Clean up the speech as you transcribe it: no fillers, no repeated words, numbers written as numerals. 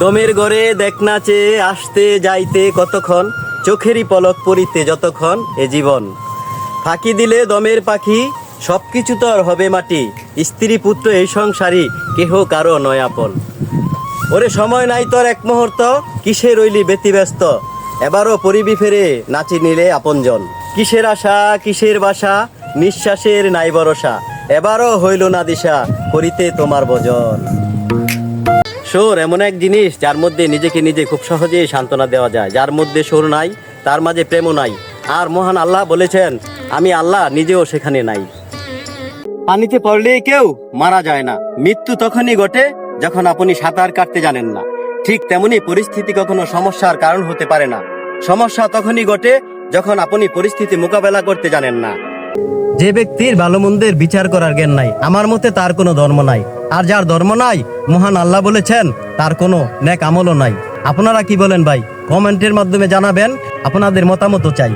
দমের ঘরে দেখনা চেয়ে আসতে যাইতে কতক্ষণ, চোখেরই পলক পড়িতে যতক্ষণ এ জীবন। ফাঁকি দিলে দমের পাখি, সবকিছু তো আর হবে মাটি, স্ত্রী পুত্র এই সংসারী কেহ কারো নয় আপন। ওরে সময় নাই তোর এক মুহূর্ত, কিসে রইলি ব্যতিব্যস্ত, এবারও পরিবি ফেরে নাচি নিলে আপনজন। কিসের আশা কিসের বাসা, নিঃশ্বাসের নাই ভরসা, এবারও হইল না দিশা, করিতে তোমার ভজন। সুর এমন এক জিনিস যার মধ্যে নিজেকে নিজে খুব সহজেই সান্ত্বনা দেওয়া যায়। যার মধ্যে সুর নাই তার মাঝে প্রেমও নাই। আর মহান আল্লাহ বলেছেন, আমি আল্লাহ নিজেও সেখানে নাই। পানিতে পড়লেই কেউ মারা যায় না, মৃত্যু তখনই ঘটে যখন আপনি সাঁতার কাটতে জানেন না। ঠিক তেমনি পরিস্থিতি কখনো সমস্যার কারণ হতে পারে না, সমস্যা তখনই ঘটে যখন আপনি পরিস্থিতি মোকাবেলা করতে জানেন না। যে ব্যক্তির ভালো মন্দের বিচার করার জ্ঞান নাই, আমার মতে তার কোনো ধর্ম নাই। আর যার ধর্ম নাই, মহান আল্লাহ বলেছেন তার কোনো নেক আমলও নাই। আপনারা কি বলেন ভাই? কমেন্টের মাধ্যমে জানাবেন, আপনাদের মতামত চাই।